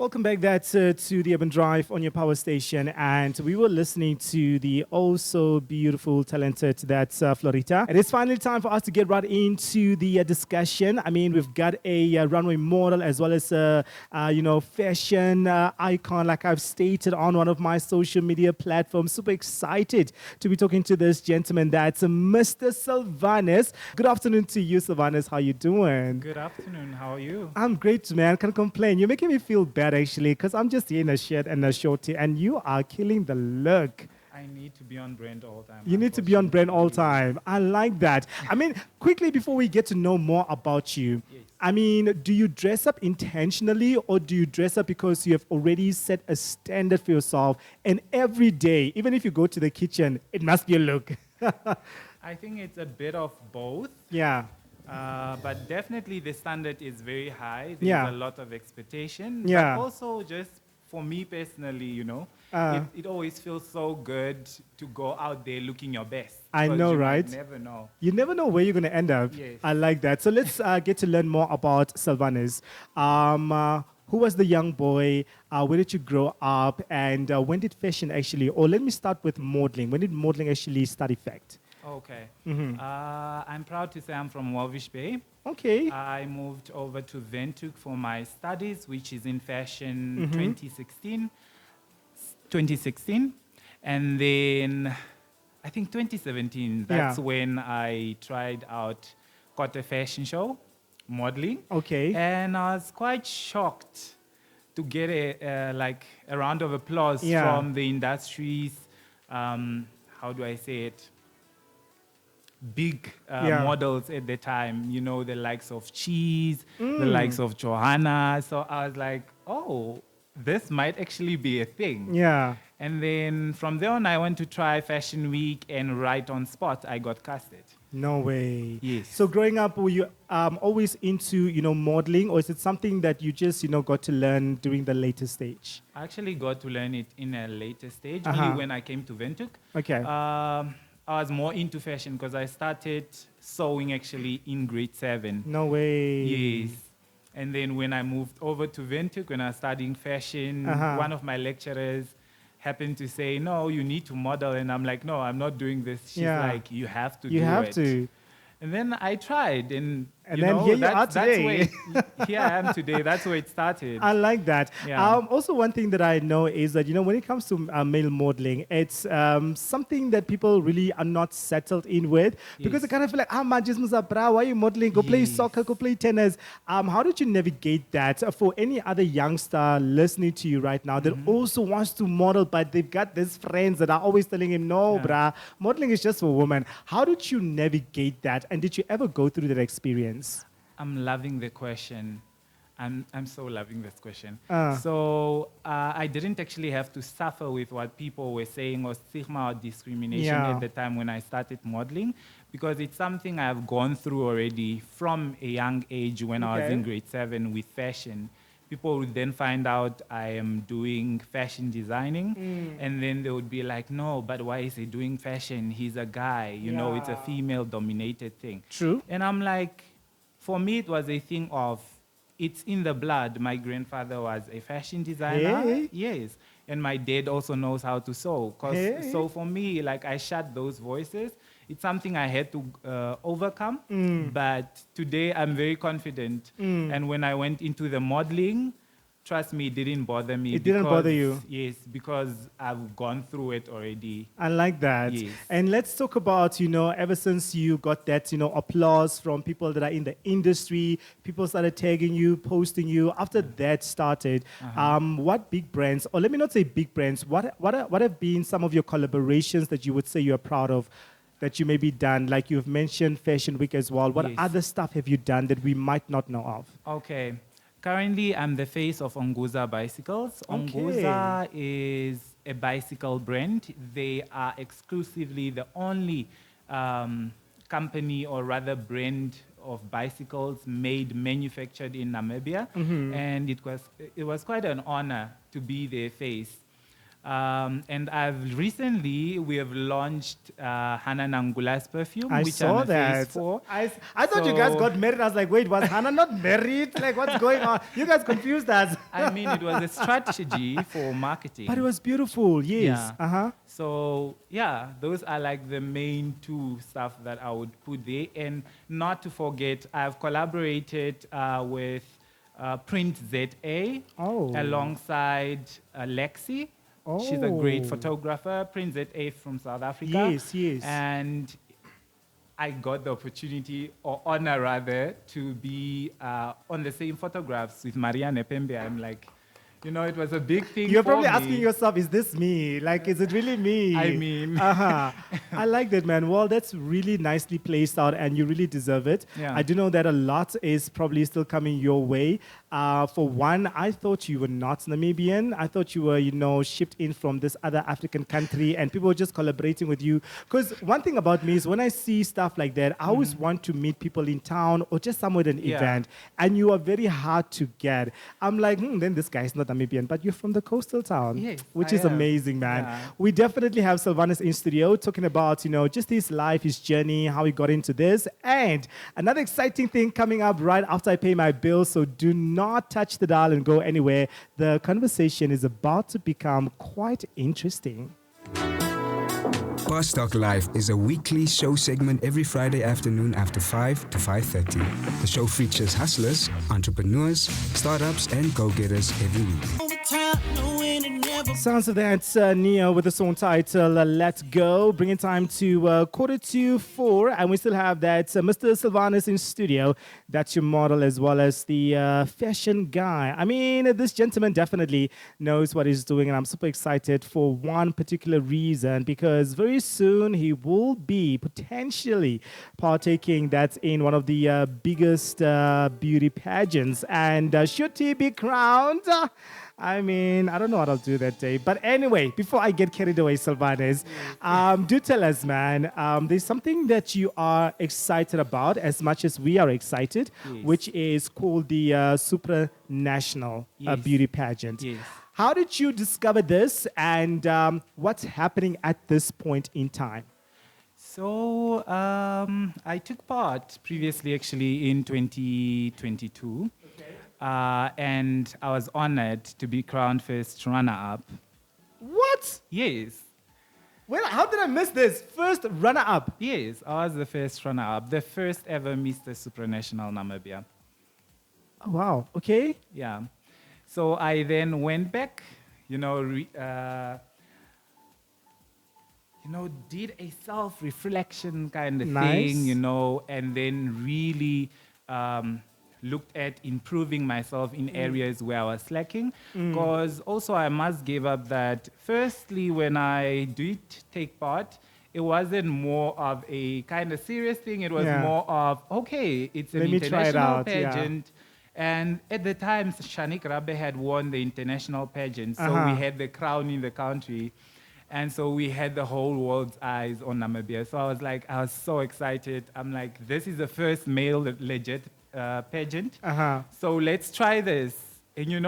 Welcome back. That's to the Urban Drive on your power station, and we were listening to the also beautiful, talented that's Florita. And it's finally time for us to get right into the discussion. I mean, we've got a runway model as well as a fashion icon, like I've stated on one of my social media platforms. Super excited to be talking to this gentleman. That's Mr. Silvanus. Good afternoon to you, Silvanus. How you doing? Good afternoon. How are you? I'm great, man. Can't complain. You're making me feel bad, actually, because I'm just here in a shirt and a shorty, and you are killing the look. I need to be on brand all the time. You need to be on brand all time. I like that. I mean, quickly before we get to know more about you, Yes. I mean, do you dress up intentionally or do you dress up because you have already set a standard for yourself and every day, even if you go to the kitchen, it must be a look? I think it's a bit of both, Yeah. but definitely the standard is very high. There's Yeah. a lot of expectation. Yeah. But also just for me personally, it always feels so good to go out there looking your best. I 'Cause know, you might right? never know. You never know where you're going to end up. Yes. I like that. So let's get to learn more about Silvanus. Who was the young boy? Where did you grow up? And when did fashion actually, or let me start with modeling. When did modeling actually start effect? Okay. I'm proud to say I'm from Walvish Bay. Okay. I moved over to Windhoek for my studies, which is in fashion 2016. And then I think 2017, that's Yeah. when I tried out, got a fashion show, modeling. Okay. And I was quite shocked to get a round of applause Yeah. from the industry's, how do I say it? Big Yeah. models at the time, the likes of Cheese, the likes of Johanna. So I was like, oh, this might actually be a thing. Yeah. And then from there on, I went to try Fashion Week, and right on spot, I got casted. No way. Yes. So growing up, were you always into, modeling, or is it something that you just, got to learn during the later stage? I actually got to learn it in a later stage, Uh-huh. only when I came to Windhoek. Okay. I was more into fashion because I started sewing actually in grade 7. No way. Yes. And then when I moved over to Windhoek, when I was studying fashion, Uh-huh. one of my lecturers happened to say, no, you need to model. And I'm like, no, I'm not doing this. She's Yeah. like, you have to You do have it. to. And then I tried, and then here you are that's today. where here I am today. That's where it started. I like that. Yeah. Also, one thing that I know is that, when it comes to male modeling, it's something that people really are not settled in with because Yes. they kind of feel like, why are you modeling? Go play Yes. soccer, go play tennis. How did you navigate that for any other youngster listening to you right now that also wants to model, but they've got these friends that are always telling him, no, Yeah. brah, modeling is just for women. How did you navigate that? And did you ever go through that experience? I'm loving the question. I'm so loving this question. Ah. So I didn't actually have to suffer with what people were saying or stigma or discrimination Yeah. at the time when I started modeling, because it's something I've gone through already from a young age when I was Okay. in grade 7 with fashion. People would then find out I am doing fashion designing, and then they would be like, no, but why is he doing fashion? He's a guy, it's a Yeah. female-dominated thing. True. And I'm like, for me, it was a thing of, it's in the blood. My grandfather was a fashion designer. Hey. Yes. And my dad also knows how to sew. Hey. So for me, I shut those voices. It's something I had to overcome. But today, I'm very confident. And when I went into the modeling, trust me, it didn't bother me. It didn't bother you? Yes, because I've gone through it already. I like that. Yes. And let's talk about, ever since you got that, applause from people that are in the industry, people started tagging you, posting you. After that started, what big brands, or let me not say big brands, what have been some of your collaborations that you would say you're proud of, that you maybe done? Like you've mentioned Fashion Week as well. What Yes. other stuff have you done that we might not know of? Okay. Currently, I'm the face of Onguza Bicycles. Okay. Onguza is a bicycle brand. They are exclusively the only company, or rather brand, of bicycles manufactured in Namibia. And it was quite an honor to be their face. And we have launched Hannah Nangula's perfume, I which saw I'm a face that. for. I thought you guys So- got married. I was like, wait, was Hannah not married? Like, what's going on? You guys confused us. I mean, it was a strategy for marketing. But it was beautiful, yes. Yeah. Uh-huh. So yeah, those are like the main two stuff that I would put there. And not to forget, I've collaborated with Print ZA Oh. alongside Lexi. She's a great Oh. photographer, Print ZA from South Africa. Yes, yes. And I got the opportunity, or honor rather, to be on the same photographs with Marianne Pembe. I'm like, it was a big thing. You're for probably me. asking yourself, is this me? Like, is it really me? I mean. Uh-huh. I like that, man. Well, that's really nicely placed out, and you really deserve it. Yeah. I do know that a lot is probably still coming your way. For one, I thought you were not Namibian. I thought you were, shipped in from this other African country, and people were just collaborating with you. Because one thing about me is when I see stuff like that, I always want to meet people in town or just somewhere at an Yeah. event, and you are very hard to get. I'm like, then this guy's not Namibian, but you're from the coastal town, Yes, which I is am. amazing, man. Yeah. We definitely have Silvanus in studio talking about, just his life, his journey, how he got into this. And another exciting thing coming up right after I pay my bill, so do not touch the dial and go anywhere. The conversation is about to become quite interesting. Past Talk Live is a weekly show segment every Friday afternoon after 5 to 5:30. The show features hustlers, entrepreneurs, startups, and go-getters every week. Sounds of that Neo with the song title Let's Go, bringing time to 3:45, and we still have that Mr. Silvanus in studio. That's your model as well as the fashion guy. I mean, this gentleman definitely knows what he's doing, and I'm super excited for one particular reason, because very soon he will be potentially partaking that's in one of the biggest beauty pageants, and should he be crowned? I mean, I don't know what I'll do that day. But anyway, before I get carried away, Silvanus, do tell us, man, there's something that you are excited about as much as we are excited, Yes. which is called the Supranational Yes. beauty pageant. Yes. How did you discover this, and what's happening at this point in time? So I took part previously, actually, in 2022. And I was honored to be crowned first runner-up. What? Yes. Well, how did I miss this? First runner-up. Yes, I was the first runner-up, the first ever Mr Supranational Namibia. Oh, wow. Okay. Yeah. So I then went back, did a self-reflection kind of Nice. thing, and then really looked at improving myself in areas where I was slacking. Because also I must give up that, firstly, when I did take part, it wasn't more of a kind of serious thing. It was Yeah. more of, okay, it's an Let me try it international out, yeah. pageant. And at the time, Shanik Rabe had won the international pageant, so Uh-huh. we had the crown in the country. And so we had the whole world's eyes on Namibia. So I was so excited. I'm like, this is the first male legit pageant. Uh-huh. So let's try this. And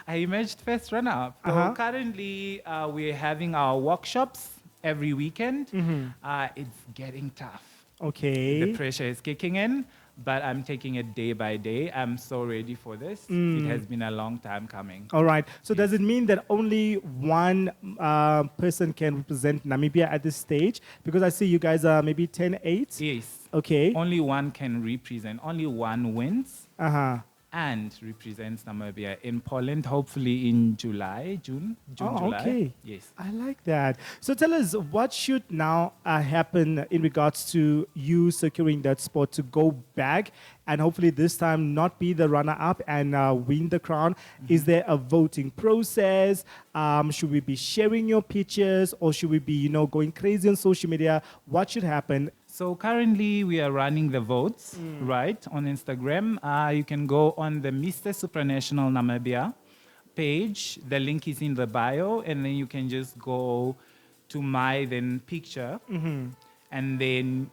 I emerged first runner-up. So Uh-huh. currently, we're having our workshops every weekend. Mm-hmm. It's getting tough. Okay. The pressure is kicking in, but I'm taking it day by day. I'm so ready for this. It has been a long time coming. All right. So does it mean that only one person can represent Namibia at this stage? Because I see you guys are maybe 10-8. Yes. Okay. Only one can represent. Only one wins Uh-huh. and represents Namibia in Poland, hopefully in June, Oh, July. okay. Yes. I like that. So tell us, what should now happen in regards to you securing that spot to go back and hopefully this time not be the runner-up and win the crown? Is there a voting process? Should we be sharing your pictures, or should we be, going crazy on social media? What should happen? So currently we are running the votes, right, on Instagram. You can go on the Mr Supranational Namibia page. The link is in the bio, and then you can just go to my then picture, and then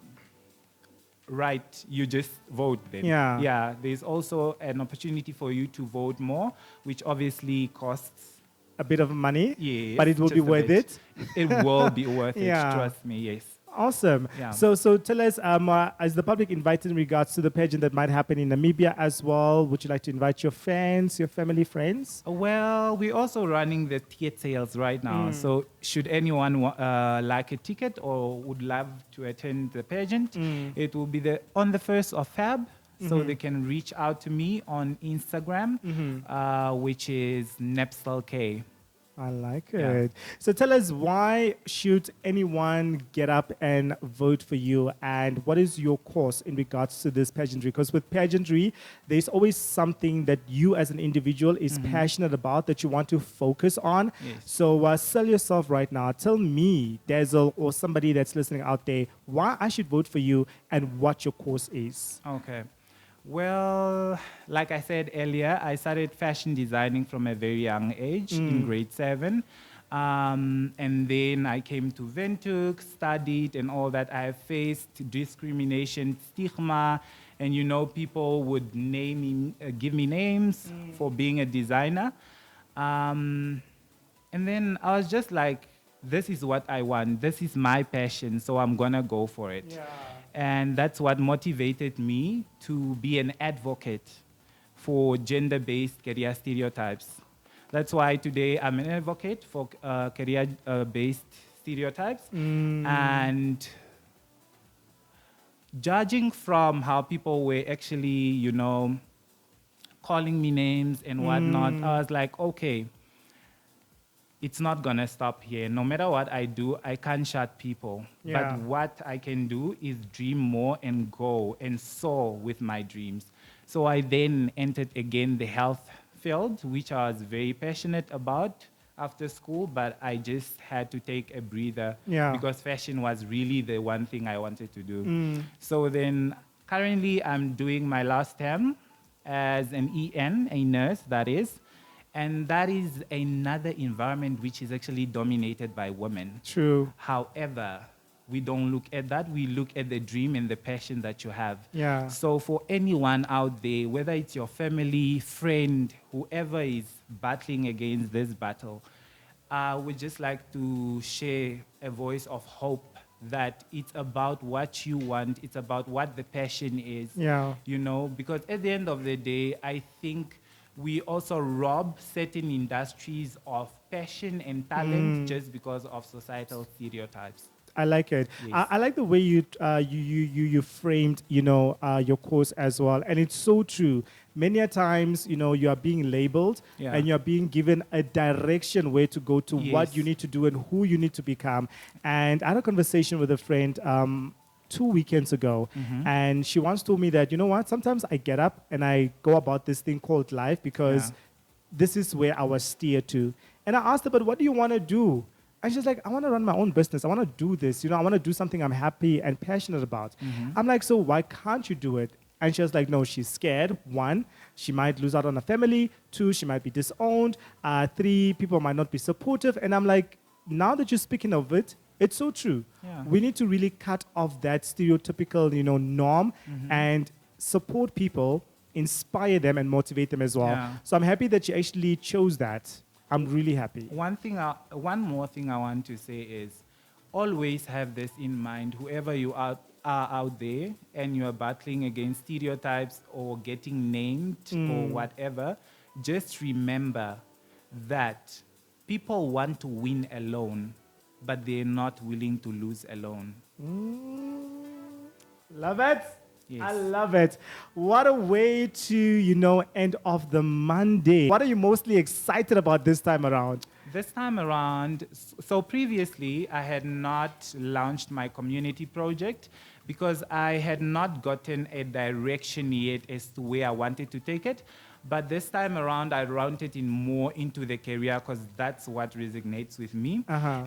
you just vote then. Yeah. Yeah, there's also an opportunity for you to vote more, which obviously costs a bit of money, Yes, but it will be just a worth bit. it. It will be worth Yeah. it, trust me, yes. Awesome. Yeah. So tell us, is the public invited in regards to the pageant that might happen in Namibia as well? Would you like to invite your fans, your family, friends? Well, we're also running the ticket sales right now. So should anyone like a ticket or would love to attend the pageant, it will be on the 1st of Feb. So they can reach out to me on Instagram, which is NepselK. I like Yeah. it. So tell us, why should anyone get up and vote for you? And what is your course in regards to this pageantry? Because with pageantry, there's always something that you as an individual is passionate about that you want to focus on. Yes. So sell yourself right now. Tell me, Dazzle, or somebody that's listening out there, why I should vote for you and what your course is. Okay. Well, like I said earlier, I started fashion designing from a very young age in grade 7. And then I came to Windhoek, studied and all that. I have faced discrimination, stigma, and people would give me names for being a designer. And then I was just like, this is what I want. This is my passion, so I'm gonna go for it. Yeah. And that's what motivated me to be an advocate for gender-based career stereotypes. That's why today I'm an advocate for career-based stereotypes. And judging from how people were actually, calling me names and whatnot, I was like, okay, it's not gonna stop here. No matter what I do, I can't shut people. Yeah. But what I can do is dream more and go and soar with my dreams. So I then entered again the health field, which I was very passionate about after school, but I just had to take a breather because fashion was really the one thing I wanted to do. So then currently I'm doing my last term as an EN, a nurse that is. And that is another environment which is actually dominated by women. True. However, we don't look at that. We look at the dream and the passion that you have. Yeah. So for anyone out there, whether it's your family, friend, whoever is battling against this battle, I would just like to share a voice of hope that it's about what you want. It's about what the passion is. Yeah. Because at the end of the day, I think we also rob certain industries of passion and talent just because of societal stereotypes. I like it. Yes. I like the way you framed, your course as well. And it's so true. Many a times, you are being labeled and you're being given a direction where to go to, what you need to do and who you need to become. And I had a conversation with a friend 2 weekends ago, and she once told me that, sometimes I get up and I go about this thing called life because this is where I was steered to. And I asked her, but what do you want to do? And she's like, I want to run my own business. I want to do this. I want to do something I'm happy and passionate about. I'm like, so why can't you do it? And she was like, no, she's scared. 1, she might lose out on a family. 2, she might be disowned. 3, people might not be supportive. And I'm like, now that you're speaking of it, it's so true. Yeah. We need to really cut off that stereotypical, norm and support people, inspire them, and motivate them as well. Yeah. So I'm happy that you actually chose that. I'm really happy. One more thing I want to say is always have this in mind. Whoever you are out there and you are battling against stereotypes or getting named or whatever, just remember that people want to win alone, but they're not willing to lose alone. Love it. Yes. I love it. What a way to, end off the Monday. What are you mostly excited about this time around? This time around, so previously I had not launched my community project because I had not gotten a direction yet as to where I wanted to take it. But this time around, I rounded in more into the career because that's what resonates with me.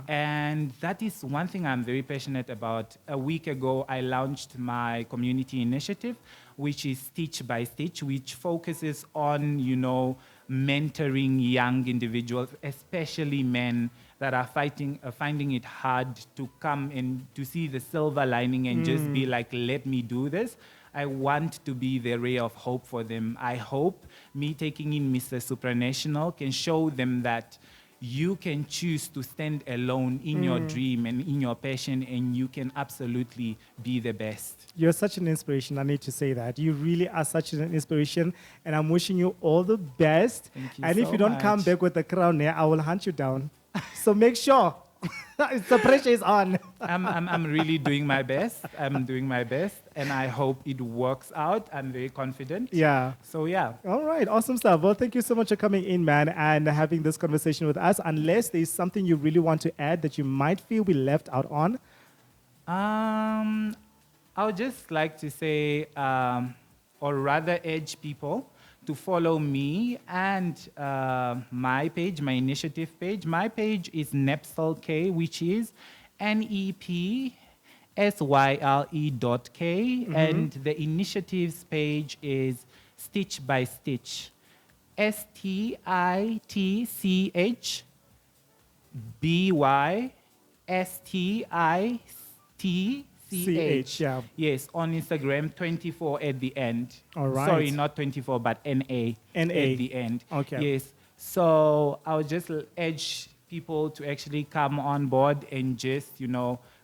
And that is one thing I'm very passionate about. A week ago, I launched my community initiative, which is Stitch by Stitch, which focuses on, mentoring young individuals, especially men that are finding it hard to come and to see the silver lining and just be like, let me do this. I want to be the ray of hope for them. I hope me taking in Mr Supranational can show them that you can choose to stand alone in your dream and in your passion, and you can absolutely be the best. You're such an inspiration. I need to say that. You really are such an inspiration, and I'm wishing you all the best. Thank you And if so you don't come much. back with the crown here, I will hunt you down. So make sure the pressure is on. I'm really doing my best. I'm doing my best, and I hope it works out. I'm very confident. Yeah. So yeah. All right. Awesome stuff. Well, thank you so much for coming in, man, and having this conversation with us. Unless there's something you really want to add that you might feel we left out on. I would just like to say, or rather urge people to follow me and my page, my initiative page. My page is NEPSYLK, which is NEPSYLE.K, and the initiatives page is Stitch by Stitch, STITCHBYSTITCH. Yeah. Yes, on Instagram, 24 at the end. All right. Sorry, not 24, but NA. NA. At the end. Okay. Yes. So I would just urge people to actually come on board and just,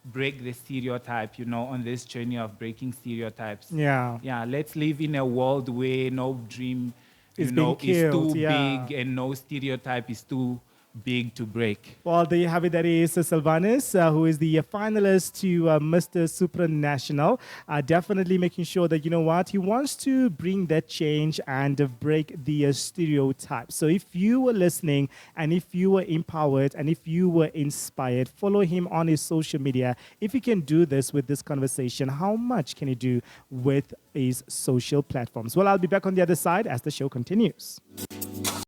break the stereotype, on this journey of breaking stereotypes. Yeah. Yeah, let's live in a world where no dream, It's being is killed, too yeah. big, and no stereotype is too big to break. Well, there you have it. That is Silvanus, who is the finalist to Mr Supranational. Definitely making sure that, he wants to bring that change and break the stereotype. So if you were listening and if you were empowered and if you were inspired, follow him on his social media. If he can do this with this conversation, how much can he do with his social platforms? Well, I'll be back on the other side as the show continues.